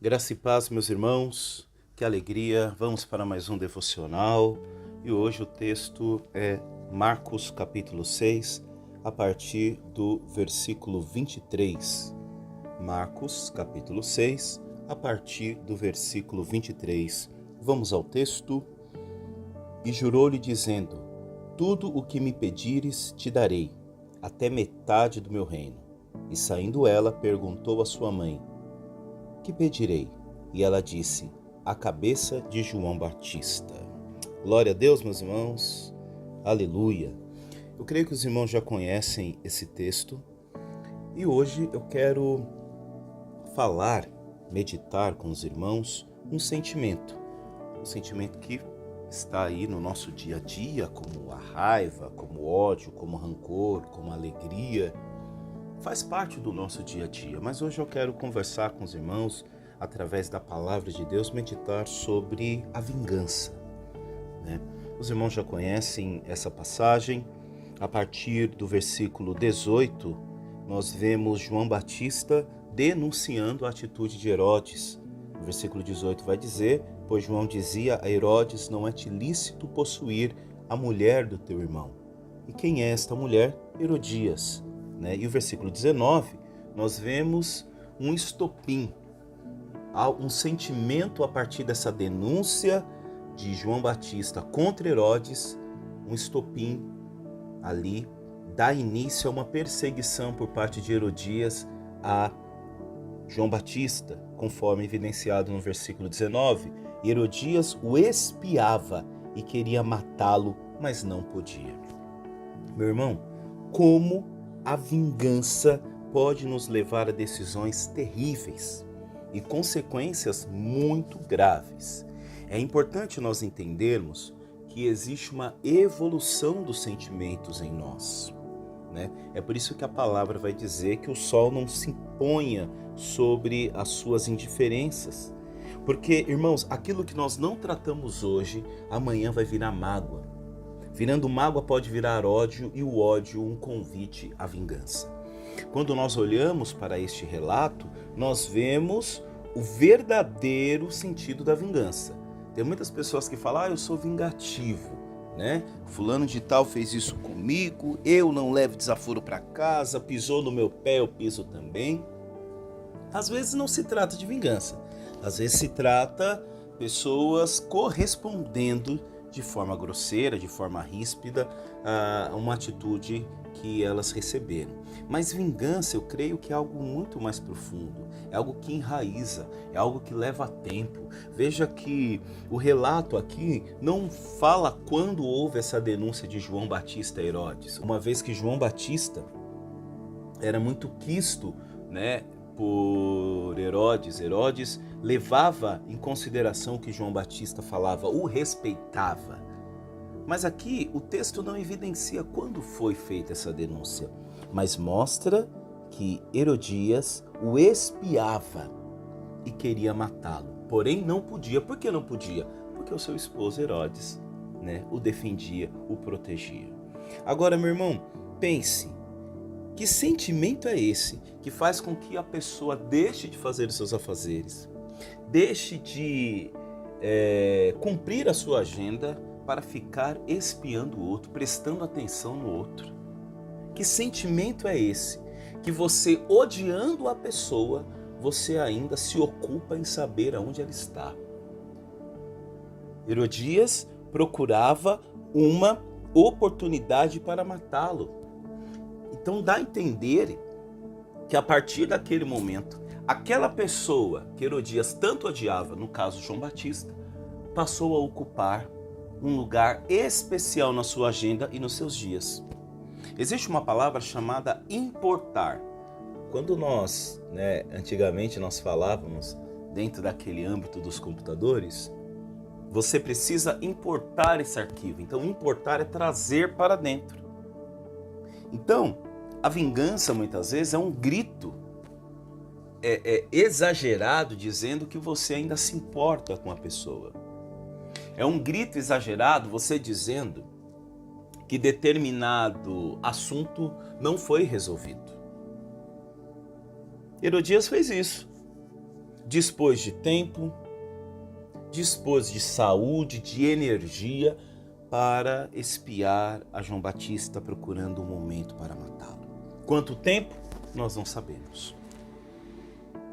Graça e paz, meus irmãos, que alegria, vamos para mais um devocional e hoje o texto é Marcos capítulo 6, a partir do versículo 23. Marcos capítulo 6, a partir do versículo 23. Vamos ao texto. E jurou-lhe dizendo: tudo o que me pedires te darei, até metade do meu reino. E saindo ela, perguntou à sua mãe: que pedirei? E ela disse: a cabeça de João Batista. Glória a Deus, meus irmãos. Aleluia. Eu creio que os irmãos já conhecem esse texto. E hoje eu quero meditar com os irmãos um sentimento. Um sentimento que está aí no nosso dia a dia, como a raiva, como o ódio, como o rancor, como a alegria. Faz parte do nosso dia a dia, mas hoje eu quero conversar com os irmãos, através da palavra de Deus, meditar sobre a vingança, né? Os irmãos já conhecem essa passagem. A partir do versículo 18, nós vemos João Batista denunciando a atitude de Herodes. O versículo 18 vai dizer: pois João dizia a Herodes: não é-te lícito possuir a mulher do teu irmão. E quem é esta mulher? Herodias. E o versículo 19, nós vemos um estopim, um sentimento a partir dessa denúncia de João Batista contra Herodes, um estopim ali dá início a uma perseguição por parte de Herodias a João Batista, conforme evidenciado no versículo 19. Herodias o espiava e queria matá-lo, mas não podia. Meu irmão, como a vingança pode nos levar a decisões terríveis e consequências muito graves. É importante nós entendermos que existe uma evolução dos sentimentos em nós, né? É por isso que a palavra vai dizer que o sol não se imponha sobre as suas indiferenças. Porque, irmãos, aquilo que nós não tratamos hoje, amanhã vai virar mágoa. Virando mágoa pode virar ódio, e o ódio um convite à vingança. Quando nós olhamos para este relato, nós vemos o verdadeiro sentido da vingança. Tem muitas pessoas que falam: eu sou vingativo, né? Fulano de tal fez isso comigo, eu não levo desaforo para casa, pisou no meu pé, eu piso também. Às vezes não se trata de vingança, às vezes se trata pessoas correspondendo de forma grosseira, de forma ríspida, a uma atitude que elas receberam. Mas vingança, eu creio que é algo muito mais profundo, é algo que enraiza, é algo que leva tempo. Veja que o relato aqui não fala quando houve essa denúncia de João Batista a Herodes, uma vez que João Batista era muito quisto, né, por Herodes. Herodes levava em consideração o que João Batista falava, o respeitava. Mas aqui o texto não evidencia quando foi feita essa denúncia, mas mostra que Herodias o espiava e queria matá-lo. Porém não podia. Por que não podia? Porque o seu esposo Herodes, né, o defendia, o protegia. Agora, meu irmão, pense. Que sentimento é esse que faz com que a pessoa deixe de fazer os seus afazeres, deixe de cumprir a sua agenda para ficar espiando o outro, prestando atenção no outro? Que sentimento é esse que você, odiando a pessoa, você ainda se ocupa em saber aonde ela está? Herodias procurava uma oportunidade para matá-lo. Então dá a entender que a partir daquele momento, aquela pessoa que Herodias tanto odiava, no caso João Batista, passou a ocupar um lugar especial na sua agenda e nos seus dias. Existe uma palavra chamada importar. Quando nós, antigamente nós falávamos dentro daquele âmbito dos computadores, você precisa importar esse arquivo. Então importar é trazer para dentro. Então, a vingança muitas vezes é um grito exagerado dizendo que você ainda se importa com a pessoa. É um grito exagerado você dizendo que determinado assunto não foi resolvido. Herodias fez isso. dispôs de tempo, dispôs de saúde, de energia para espiar a João Batista procurando um momento para matá-lo. Quanto tempo? Nós não sabemos.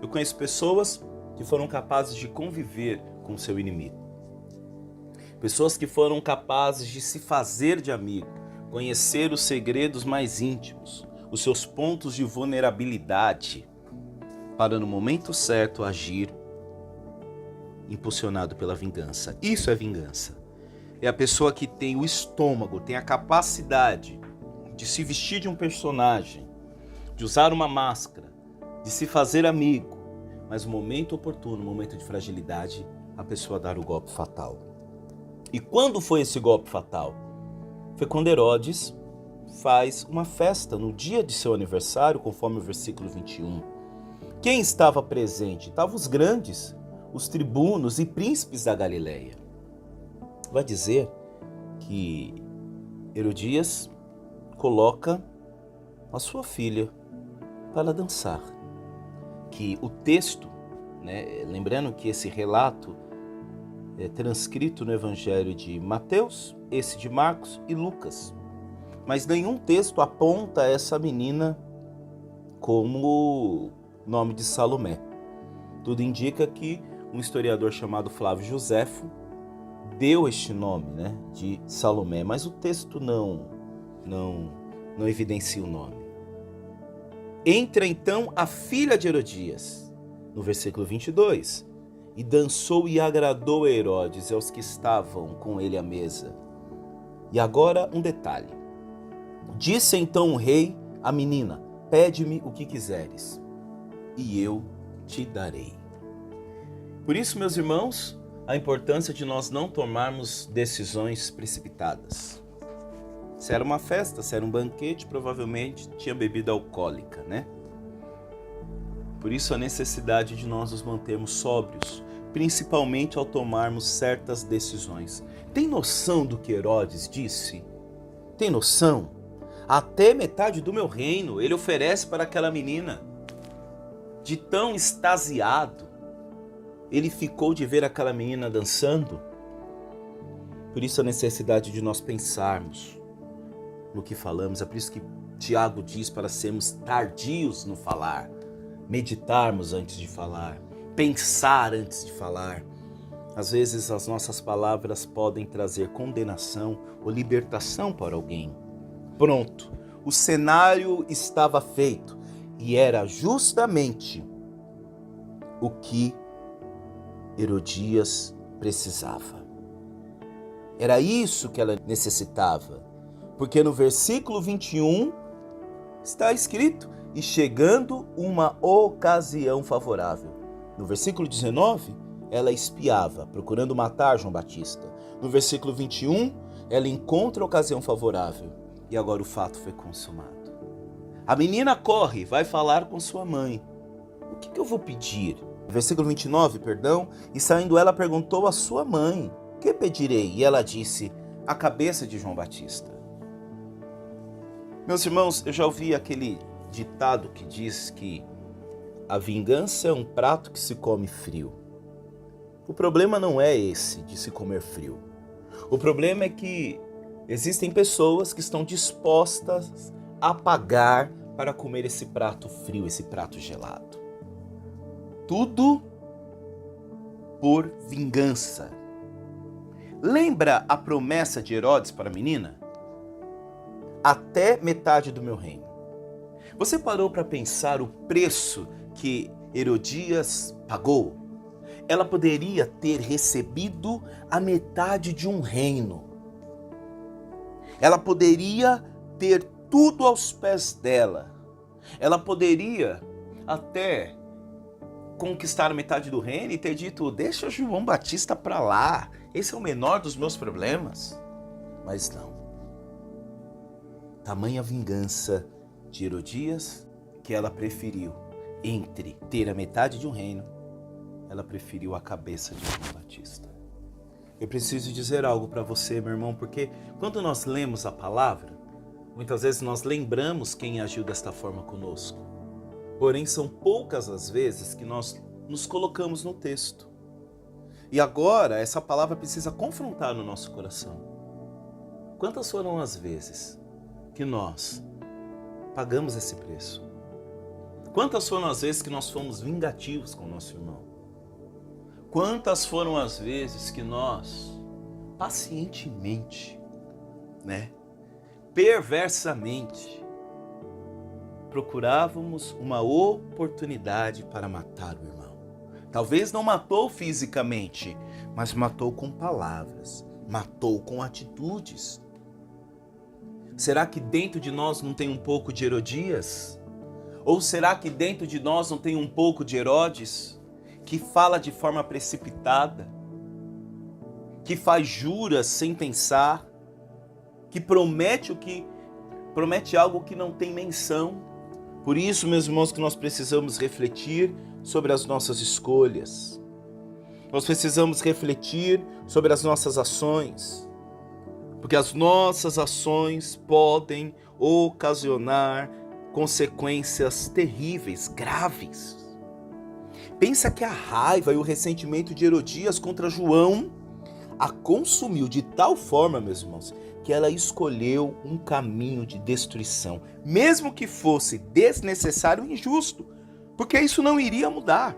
Eu conheço pessoas que foram capazes de conviver com seu inimigo. Pessoas que foram capazes de se fazer de amigo, conhecer os segredos mais íntimos, os seus pontos de vulnerabilidade, para no momento certo agir impulsionado pela vingança. Isso é vingança. É a pessoa que tem o estômago, tem a capacidade de se vestir de um personagem, de usar uma máscara, de se fazer amigo, mas no momento oportuno, no momento de fragilidade, a pessoa dar o golpe fatal. E quando foi esse golpe fatal? Foi quando Herodes faz uma festa no dia de seu aniversário, conforme o versículo 21. Quem estava presente? Estavam os grandes, os tribunos e príncipes da Galileia. Vai dizer que Herodias coloca a sua filha para dançar. Que o texto, lembrando que esse relato é transcrito no Evangelho de Mateus, esse de Marcos e Lucas. Mas nenhum texto aponta essa menina como nome de Salomé. Tudo indica que um historiador chamado Flávio Joséfo deu este nome, de Salomé, mas o texto não evidencia o nome. Entra então a filha de Herodias, no versículo 22, e dançou e agradou a Herodes e aos que estavam com ele à mesa. E agora um detalhe. Disse então o rei à menina: pede-me o que quiseres, e eu te darei. Por isso, meus irmãos, a importância de nós não tomarmos decisões precipitadas. Se era uma festa, se era um banquete, provavelmente tinha bebida alcoólica, Por isso a necessidade de nós nos mantermos sóbrios, principalmente ao tomarmos certas decisões. Tem noção do que Herodes disse? Tem noção? Até metade do meu reino ele oferece para aquela menina. De tão extasiado ele ficou de ver aquela menina dançando. Por isso a necessidade de nós pensarmos no que falamos. É por isso que Tiago diz para sermos tardios no falar, meditarmos antes de falar, pensar antes de falar. Às vezes as nossas palavras podem trazer condenação ou libertação para alguém. Pronto, o cenário estava feito e era justamente o que Herodias precisava. Era isso que ela necessitava, porque no versículo 21 está escrito: e chegando uma ocasião favorável. No versículo 19, ela espiava, procurando matar João Batista. No versículo 21, ela encontra a ocasião favorável. E agora o fato foi consumado. A menina corre, vai falar com sua mãe. O que eu vou pedir? Versículo 29, e saindo ela perguntou à sua mãe: que pedirei? E ela disse: a cabeça de João Batista. Meus irmãos, eu já ouvi aquele ditado que diz que a vingança é um prato que se come frio. O problema não é esse de se comer frio. O problema é que existem pessoas que estão dispostas a pagar para comer esse prato frio, esse prato gelado. Tudo por vingança. Lembra a promessa de Herodes para a menina? Até metade do meu reino. Você parou para pensar o preço que Herodias pagou? Ela poderia ter recebido a metade de um reino. Ela poderia ter tudo aos pés dela. Ela poderia até conquistar a metade do reino e ter dito: deixa João Batista para lá, esse é o menor dos meus problemas. Mas não. Tamanha vingança de Herodias que ela preferiu, entre ter a metade de um reino, ela preferiu a cabeça de João Batista. Eu preciso dizer algo para você, meu irmão, porque quando nós lemos a palavra, muitas vezes nós lembramos quem agiu desta forma conosco. Porém, são poucas as vezes que nós nos colocamos no texto. E agora essa palavra precisa confrontar no nosso coração. Quantas foram as vezes que nós pagamos esse preço? Quantas foram as vezes que nós fomos vingativos com o nosso irmão? Quantas foram as vezes que nós, pacientemente, perversamente, procurávamos uma oportunidade para matar o irmão? Talvez não matou fisicamente, mas matou com palavras, matou com atitudes. Será que dentro de nós não tem um pouco de Herodias? Ou será que dentro de nós não tem um pouco de Herodes, que fala de forma precipitada, que faz juras sem pensar, que promete algo que não tem menção? Por isso, meus irmãos, que nós precisamos refletir sobre as nossas escolhas. Nós precisamos refletir sobre as nossas ações, porque as nossas ações podem ocasionar consequências terríveis, graves. Pensa que a raiva e o ressentimento de Herodias contra João a consumiu de tal forma, meus irmãos, que ela escolheu um caminho de destruição, mesmo que fosse desnecessário e injusto, porque isso não iria mudar.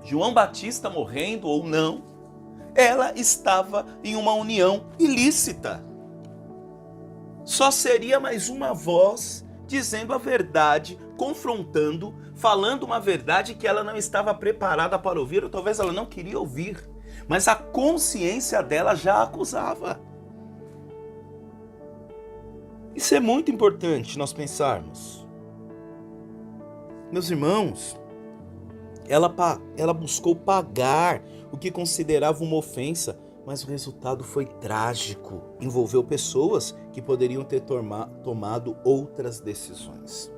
João Batista morrendo ou não, ela estava em uma união ilícita. Só seria mais uma voz dizendo a verdade, confrontando, falando uma verdade que ela não estava preparada para ouvir, ou talvez ela não queria ouvir, mas a consciência dela já acusava. Isso é muito importante nós pensarmos. Meus irmãos, ela buscou pagar o que considerava uma ofensa, mas o resultado foi trágico. Envolveu pessoas que poderiam ter tomado outras decisões.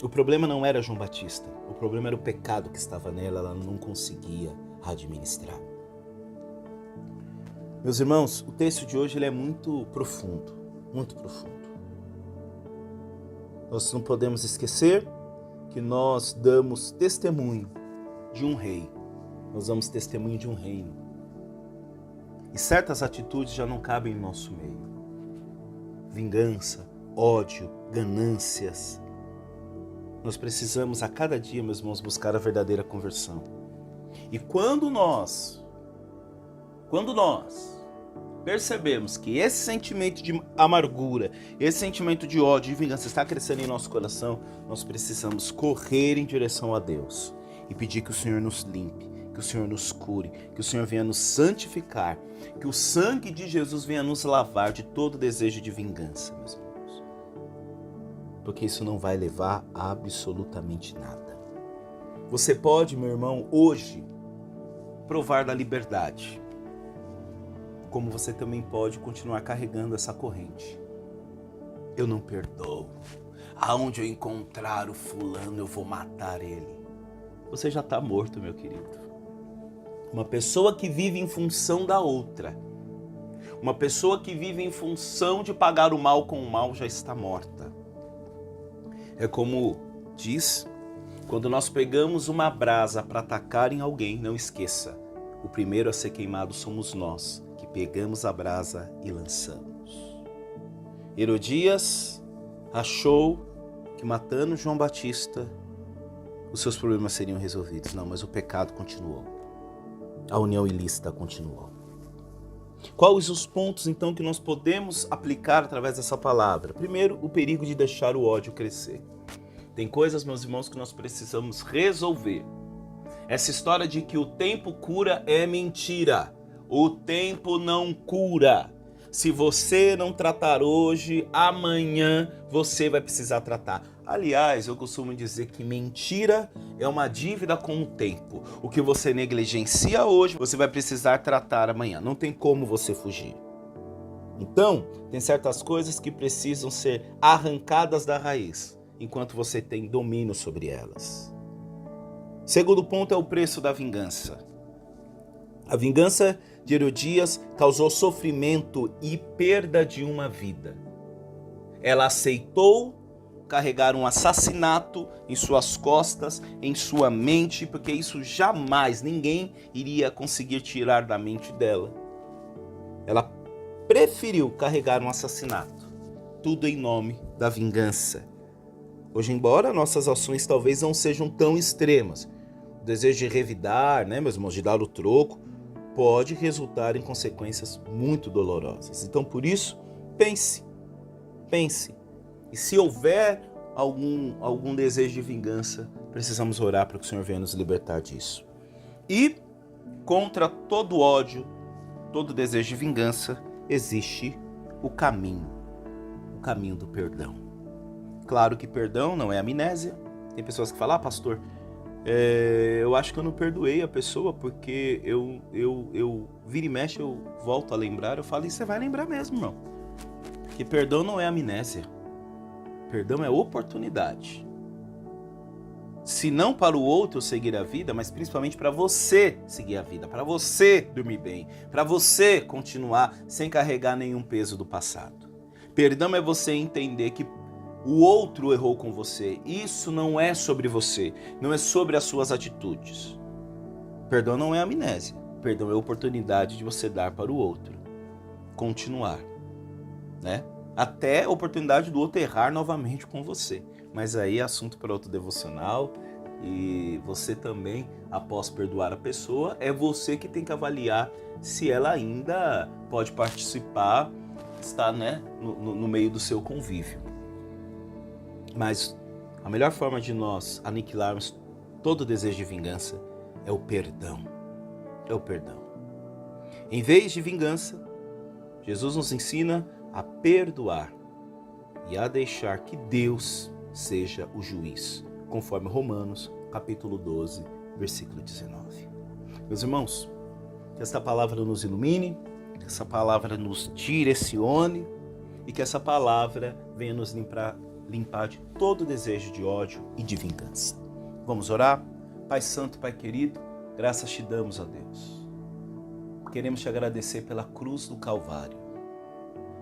O problema não era João Batista, o problema era o pecado que estava nela, ela não conseguia administrar. Meus irmãos, o texto de hoje ele é muito profundo, muito profundo. Nós não podemos esquecer que nós damos testemunho de um rei, nós damos testemunho de um reino. E certas atitudes já não cabem em nosso meio. Vingança, ódio, ganâncias. Nós precisamos a cada dia, meus irmãos, buscar a verdadeira conversão. E quando nós percebemos que esse sentimento de amargura, esse sentimento de ódio, de vingança está crescendo em nosso coração, nós precisamos correr em direção a Deus e pedir que o Senhor nos limpe, que o Senhor nos cure, que o Senhor venha nos santificar, que o sangue de Jesus venha nos lavar de todo desejo de vingança, meus irmãos. Porque isso não vai levar a absolutamente nada. Você pode, meu irmão, hoje provar da liberdade, como você também pode continuar carregando essa corrente. Eu não perdoo. Aonde eu encontrar o fulano, eu vou matar ele. Você já está morto, meu querido. Uma pessoa que vive em função da outra, uma pessoa que vive em função de pagar o mal com o mal já está morta. É como diz, quando nós pegamos uma brasa para atacar em alguém, não esqueça, o primeiro a ser queimado somos nós, que pegamos a brasa e lançamos. Herodias achou que matando João Batista, os seus problemas seriam resolvidos. Não, mas o pecado continuou. A união ilícita continuou. Quais os pontos, então, que nós podemos aplicar através dessa palavra? Primeiro, o perigo de deixar o ódio crescer. Tem coisas, meus irmãos, que nós precisamos resolver. Essa história de que o tempo cura é mentira. O tempo não cura. Se você não tratar hoje, amanhã você vai precisar tratar. Aliás, eu costumo dizer que mentira é uma dívida com o tempo. O que você negligencia hoje, você vai precisar tratar amanhã. Não tem como você fugir. Então, tem certas coisas que precisam ser arrancadas da raiz, enquanto você tem domínio sobre elas. Segundo ponto é o preço da vingança. A vingança de Herodias causou sofrimento e perda de uma vida. Ela aceitou carregar um assassinato em suas costas, em sua mente, porque isso jamais ninguém iria conseguir tirar da mente dela. Ela preferiu carregar um assassinato, tudo em nome da vingança. Hoje, embora nossas ações talvez não sejam tão extremas, o desejo de revidar, meus irmãos, de dar o troco, pode resultar em consequências muito dolorosas. Então, por isso, pense. E se houver algum desejo de vingança, precisamos orar para que o Senhor venha nos libertar disso. E contra todo ódio, todo desejo de vingança, existe o caminho do perdão. Claro que perdão não é amnésia. Tem pessoas que falam, pastor, eu acho que eu não perdoei a pessoa porque eu vira e mexe, eu volto a lembrar. Eu falo, e você vai lembrar mesmo, irmão. Porque perdão não é amnésia. Perdão é oportunidade. Se não para o outro seguir a vida, mas principalmente para você seguir a vida, para você dormir bem, para você continuar sem carregar nenhum peso do passado. Perdão é você entender que o outro errou com você. Isso não é sobre você, não é sobre as suas atitudes. Perdão não é amnésia. Perdão é oportunidade de você dar para o outro. Continuar, Até a oportunidade do outro errar novamente com você. Mas aí é assunto para outro devocional. E você também, após perdoar a pessoa, é você que tem que avaliar se ela ainda pode participar, está no meio do seu convívio. Mas a melhor forma de nós aniquilarmos todo desejo de vingança é o perdão. É o perdão. Em vez de vingança, Jesus nos ensina a perdoar e a deixar que Deus seja o juiz, conforme Romanos, capítulo 12, versículo 19. Meus irmãos, que essa palavra nos ilumine, que essa palavra nos direcione e que essa palavra venha nos limpar de todo desejo de ódio e de vingança. Vamos orar? Pai Santo, Pai querido, graças te damos a Deus. Queremos te agradecer pela cruz do Calvário.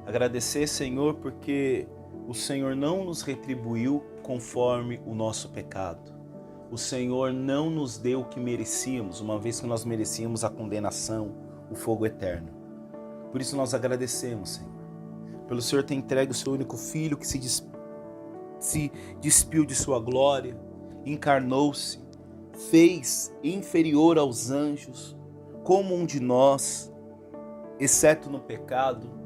Agradecer, Senhor, porque o Senhor não nos retribuiu conforme o nosso pecado. O Senhor não nos deu o que merecíamos, uma vez que nós merecíamos a condenação, o fogo eterno. Por isso nós agradecemos, Senhor. Pelo Senhor ter entregue o seu único Filho que se despiu de sua glória, encarnou-se, fez inferior aos anjos, como um de nós, exceto no pecado,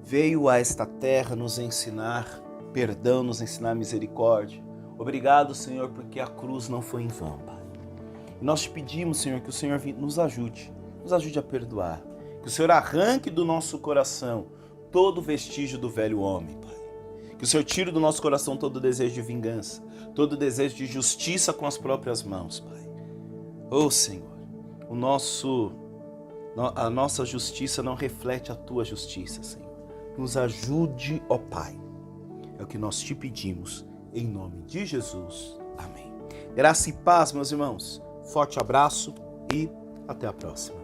veio a esta terra nos ensinar perdão, nos ensinar misericórdia. Obrigado, Senhor, porque a cruz não foi em vão, Pai. E nós te pedimos, Senhor, que o Senhor nos ajude a perdoar. Que o Senhor arranque do nosso coração todo vestígio do velho homem, Pai. Que o Senhor tire do nosso coração todo o desejo de vingança, todo o desejo de justiça com as próprias mãos, Pai. Oh, Senhor, a nossa justiça não reflete a tua justiça, Senhor. Nos ajude, ó Pai. É o que nós te pedimos, em nome de Jesus. Amém. Graça e paz, meus irmãos. Forte abraço e até a próxima.